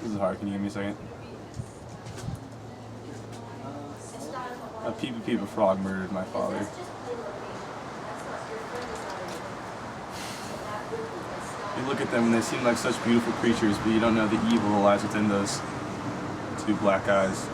This is hard. Can you give me a second? A Pipa Pipa frog murdered my father. You look at them and they seem like such beautiful creatures, but you don't know the evil that lies within those two black eyes.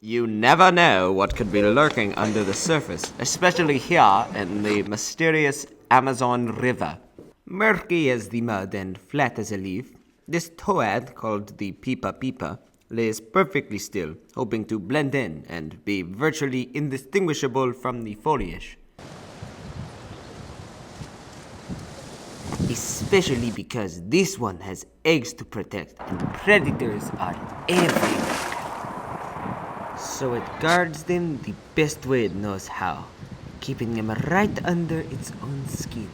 You never know what could be lurking under the surface, especially here in the mysterious Amazon River. Murky as the mud and flat as a leaf, this toad, called the Pipa Pipa, lays perfectly still, hoping to blend in and be virtually indistinguishable from the foliage. Especially because this one has eggs to protect and predators are everywhere. So it guards them the best way it knows how, keeping them right under its own skin.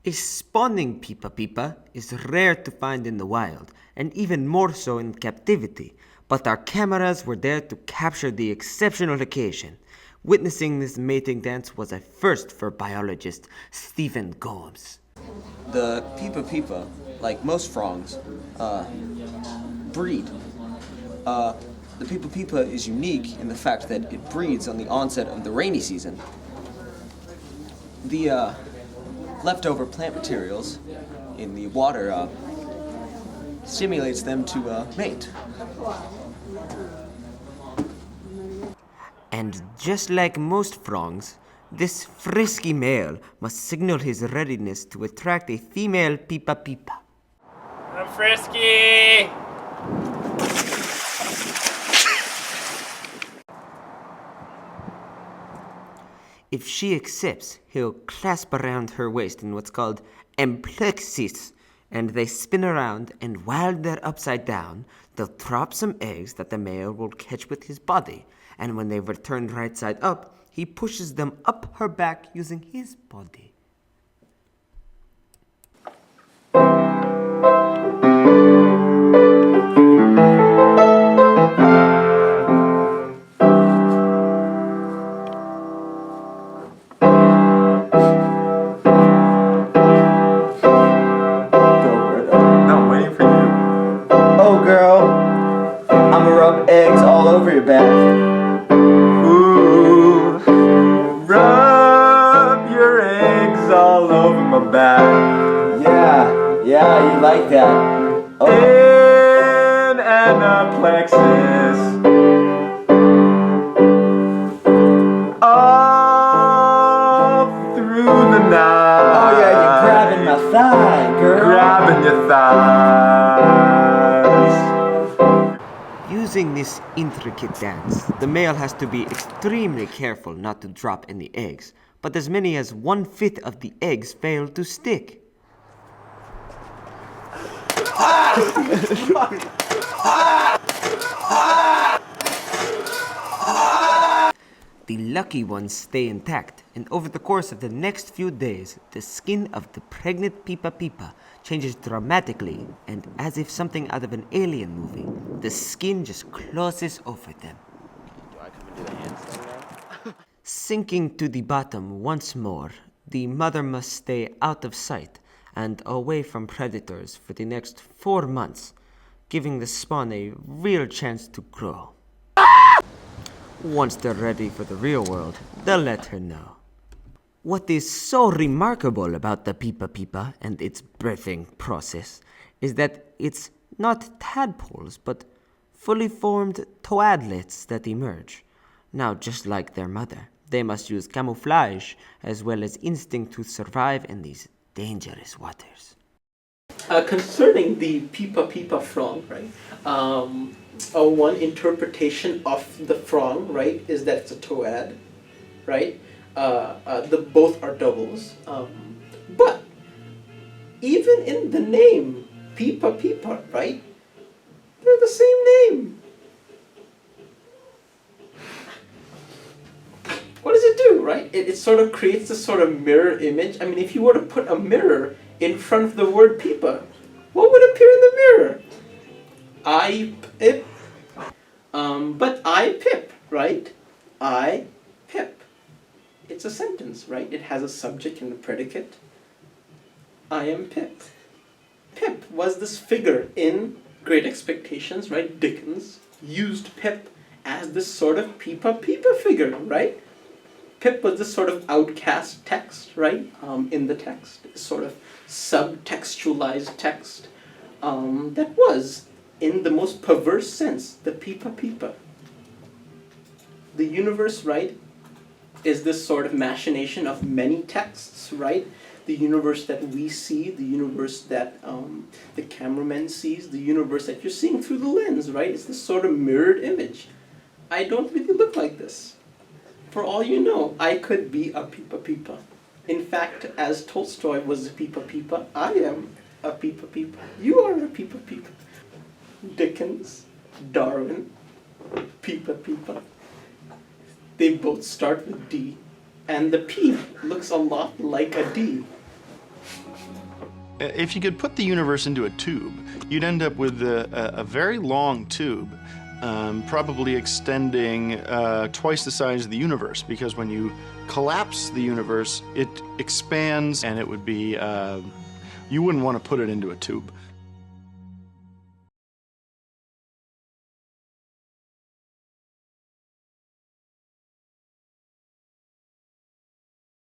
A spawning Pipa Pipa is rare to find in the wild, and even more so in captivity, but our cameras were there to capture the exceptional occasion. Witnessing this mating dance was a first for biologist Stephen Gomes. The Pipa Pipa, like most frogs, breed. The Pipa Pipa is unique in the fact that it breeds on the onset of the rainy season. The leftover plant materials in the water stimulates them to mate. And just like most frogs, this frisky male must signal his readiness to attract a female Pipa Pipa. I'm frisky! If she accepts, he'll clasp around her waist in what's called emplexis, and they spin around, and while they're upside down, they'll drop some eggs that the male will catch with his body, and when they've returned right side up, he pushes them up her back using his body. Eggs all over your back. Ooh, rub your eggs all over my back. Yeah, you like that. Oh. In anaplexis. All through the night. Oh yeah, you're grabbing my thigh, girl. Grabbing your thighs. Using this intricate dance, the male has to be extremely careful not to drop any eggs, but as many as 1/5 of the eggs fail to stick. The lucky ones stay intact, and over the course of the next few days, the skin of the pregnant Pipa Pipa changes dramatically, and as if something out of an alien movie, the skin just closes over them. Do I come and do the handstand now? Sinking to the bottom once more, the mother must stay out of sight and away from predators for the next 4 months, giving the spawn a real chance to grow. Once they're ready for the real world, they'll let her know. What is so remarkable about the Pipa Pipa and its birthing process is that it's not tadpoles, but fully formed toadlets that emerge. Now, just like their mother, they must use camouflage as well as instinct to survive in these dangerous waters. Concerning the Pipa Pipa frog, right? One interpretation of the frog, right, is that it's a toad, right? Both are doubles. But even in the name Pipa Pipa, right? They're the same name. right? It sort of creates this sort of mirror image. I mean, if you were to put a mirror in front of the word Pipa, what would appear in the mirror? I pip. But I pip, right? I pip. It's a sentence, right? It has a subject and a predicate. I am Pip. Pip was this figure in Great Expectations, right? Dickens used Pip as this sort of Pipa Pipa figure, right? Pip was this sort of outcast text, right? In the text, sort of subtextualized text that was, in the most perverse sense, the Pipa Pipa. The universe, right, is this sort of machination of many texts, right? The universe that we see, the universe that the cameraman sees, the universe that you're seeing through the lens, right? It's this sort of mirrored image. I don't really look like this. For all you know, I could be a Pipa Pipa. In fact, as Tolstoy was a Pipa Pipa, I am a Pipa Pipa. You are a Pipa Pipa. Dickens, Darwin, Pipa Pipa. They both start with D, and the P looks a lot like a D. If you could put the universe into a tube, you'd end up with a very long tube, probably extending twice the size of the universe, because when you collapse the universe, it expands, and it would be, you wouldn't want to put it into a tube.